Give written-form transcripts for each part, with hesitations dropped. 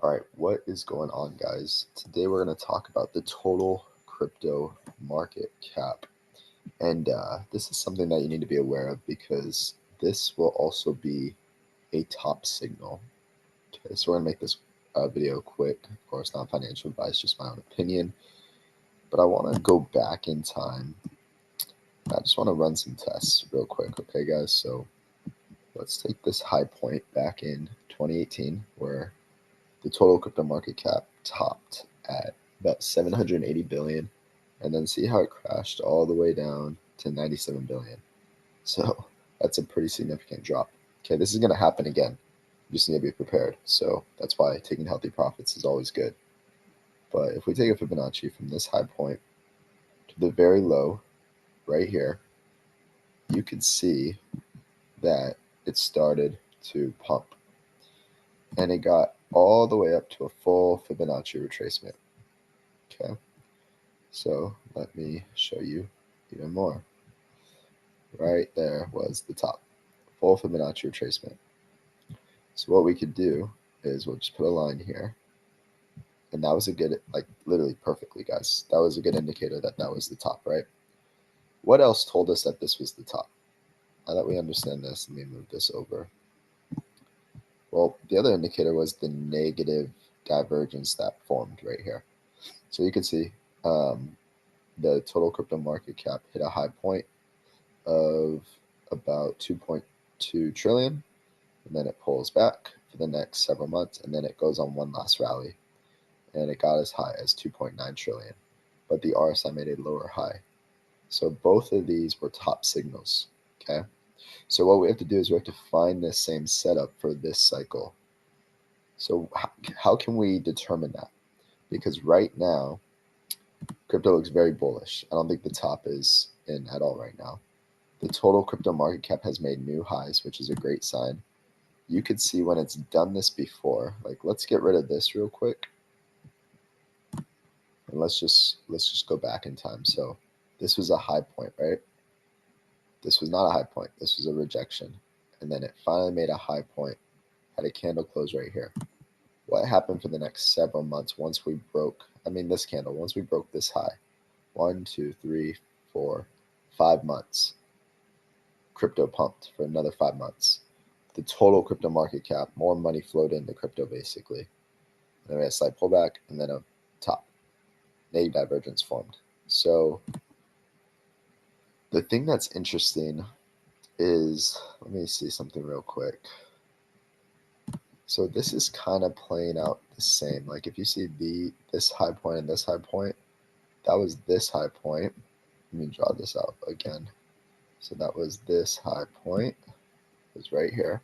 All right, what is going on, guys? Today we're going to talk about the total crypto market cap. And this is something that you need to be aware of because this will also be a top signal. Okay, so we're going to make this video quick. Of course, not financial advice, just my own opinion. But I want to go back in time. I just want to run some tests real quick, okay, guys? So let's take this high point back in 2018 where the total crypto market cap topped at about 780 billion, and then see how it crashed all the way down to 97 billion. So that's a pretty significant drop. Okay, this is going to happen again. You just need to be prepared. So that's why taking healthy profits is always good. But if we take a Fibonacci from this high point to the very low right here, you can see that it started to pump. And it got all the way up to a full Fibonacci retracement. Okay, so let me show you even more. Right there was the top, full Fibonacci retracement. So what we could do is we'll just put a line here. And that was a good, like literally perfectly, guys. That was a good indicator that that was the top, right? What else told us that this was the top? Now that we understand this, let me move this over. Well, the other indicator was the negative divergence that formed right here. So you can see the total crypto market cap hit a high point of about 2.2 trillion, and then it pulls back for the next several months, and then it goes on one last rally, and it got as high as 2.9 trillion, but the RSI made a lower high. So both of these were top signals. Okay, so what we have to do is we have to find this same setup for this cycle. So how can we determine that? Because right now crypto looks very bullish. I don't think the top is in at all right now. The total crypto market cap has made new highs, which is a great sign. You could see when it's done this before. Like, let's get rid of this real quick. And let's just go back in time. So this was a high point, right? This was not a high point. This was a rejection. And then it finally made a high point, had a candle close right here. What happened for the next several months once we broke, this candle, once we broke this high? 1, 2, 3, 4, 5 months. Crypto pumped for another 5 months. The total crypto market cap, more money flowed into crypto basically. And then we had a slight pullback and then a top. Negative divergence formed. So the thing that's interesting is, let me see something real quick. So this is kind of playing out the same. Like if you see this high point and this high point, that was this high point. Let me draw this out again. So that was this high point. It was right here.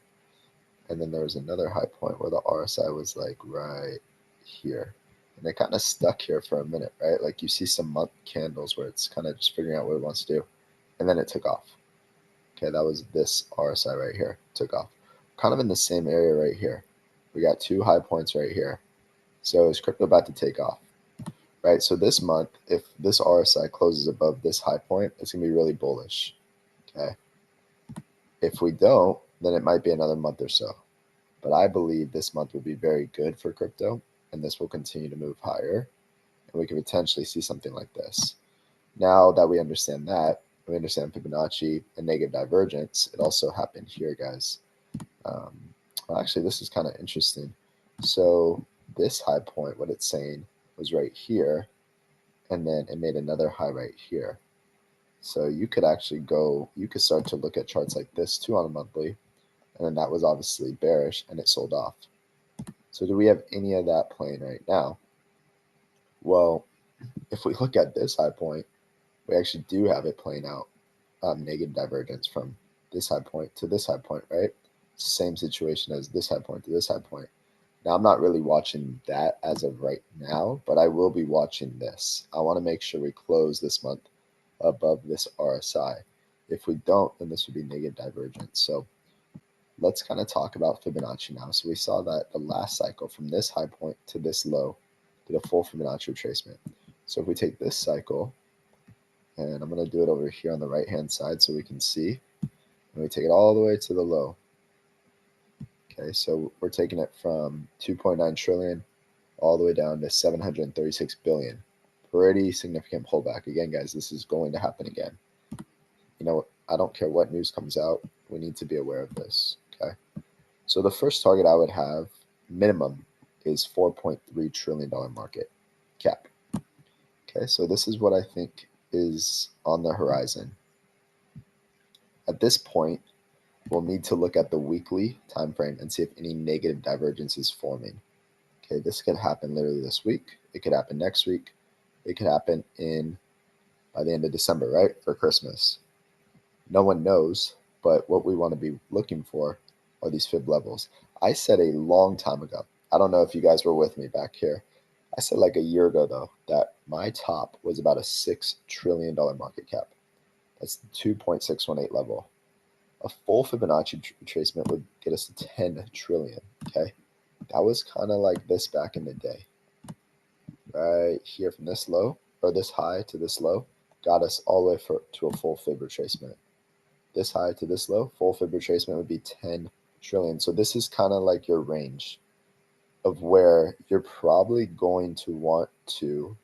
And then there was another high point where the RSI was like right here. And it kind of stuck here for a minute, right? Like you see some month candles where it's kind of just figuring out what it wants to do. And then it took off. Okay, that was this RSI right here. Took off. Kind of in the same area right here. We got two high points right here. So is crypto about to take off? Right, so this month, if this RSI closes above this high point, it's going to be really bullish. Okay. If we don't, then it might be another month or so. But I believe this month will be very good for crypto, and this will continue to move higher. And we could potentially see something like this. Now that we understand that, we understand Fibonacci and negative divergence, it also happened here, guys. Well, actually, this is kind of interesting. So this high point, what it's saying, was right here, and then it made another high right here. So you could actually you could start to look at charts like this too on a monthly, and then that was obviously bearish and it sold off. So do we have any of that playing right now? Well, if we look at this high point, we actually do have it playing out negative divergence from this high point to this high point, right? It's the same situation as this high point to this high point. Now, I'm not really watching that as of right now, but I will be watching this. I want to make sure we close this month above this RSI. If we don't, then this would be negative divergence. So let's kind of talk about Fibonacci now. So we saw that the last cycle from this high point to this low did a full Fibonacci retracement. So if we take this cycle, and I'm going to do it over here on the right-hand side so we can see, and we take it all the way to the low. Okay, so we're taking it from 2.9 trillion all the way down to 736 billion. Pretty significant pullback. Again, guys, this is going to happen again. You know, I don't care what news comes out. We need to be aware of this, okay? So the first target I would have, minimum, is $4.3 trillion market cap. Okay, so this is what I think is on the horizon. At this point, we'll need to look at the weekly time frame and see if any negative divergence is forming. Okay, this could happen literally this week. It could happen next week. It could happen by the end of December, right? For Christmas. No one knows, but what we want to be looking for are these fib levels. I said a long time ago, I don't know if you guys were with me back here. I said like a year ago, though, that my top was about a $6 trillion market cap. That's the 2.618 level. A full Fibonacci retracement would get us to 10 trillion, okay? That was kind of like this back in the day. Right here from this low, or this high to this low, got us all the way to a full fib retracement. This high to this low, full fib retracement would be 10 trillion. So this is kind of like your range of where you're probably going to want to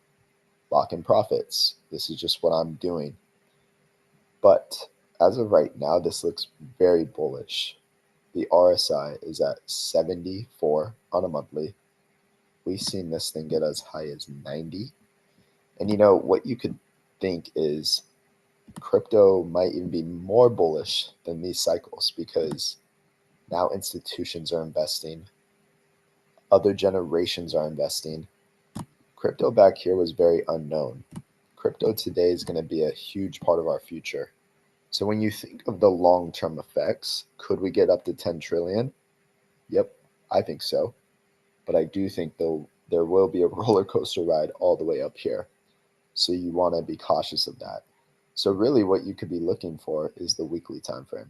lock in profits. This is just what I'm doing. But as of right now, this looks very bullish. The RSI is at 74 on a monthly. We've seen this thing get as high as 90. And you know, what you could think is crypto might even be more bullish than these cycles because now institutions are investing, other generations are investing. Crypto back here was very unknown. Crypto today is going to be a huge part of our future. So when you think of the long-term effects, could we get up to 10 trillion? Yep, I think so. But I do think there will be a roller coaster ride all the way up here. So you want to be cautious of that. So really what you could be looking for is the weekly time frame.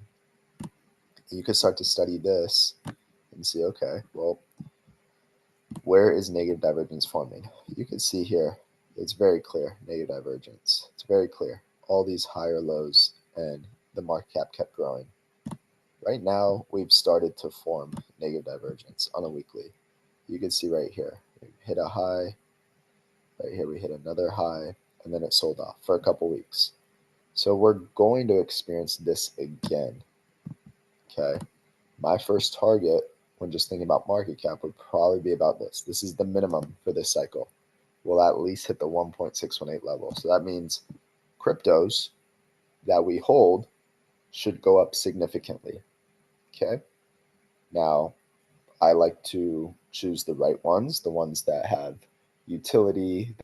You could start to study this and see, okay, well, where is negative divergence forming? You can see here, it's very clear, negative divergence. It's very clear. All these higher lows and the market cap kept growing. Right now, we've started to form negative divergence on a weekly. You can see right here, we hit a high, right here we hit another high, and then it sold off for a couple weeks. So we're going to experience this again, okay? My first target when just thinking about market cap would probably be about this. This is the minimum for this cycle. We'll at least hit the 1.618 level. So that means cryptos that we hold should go up significantly, okay? Now, I like to choose the right ones, the ones that have utility,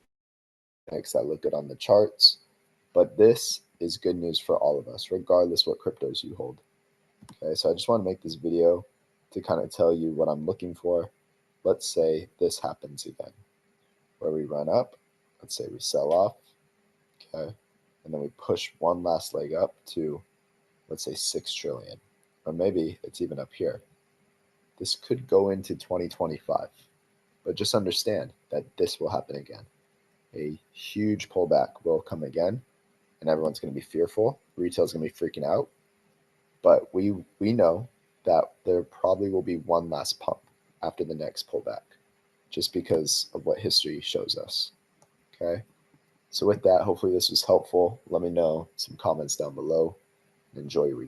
that look good on the charts. But this is good news for all of us, regardless what cryptos you hold. Okay, so I just want to make this video to kind of tell you what I'm looking for. Let's say this happens again, where we run up. Let's say we sell off, okay, and then we push one last leg up to, let's say, 6 trillion, or maybe it's even up here. This could go into 2025, but just understand that this will happen again. A huge pullback will come again, and everyone's going to be fearful. Retail's going to be freaking out. But we know that there probably will be one last pump after the next pullback, just because of what history shows us. Okay. So with that, hopefully this was helpful. Let me know some comments down below, and enjoy your week.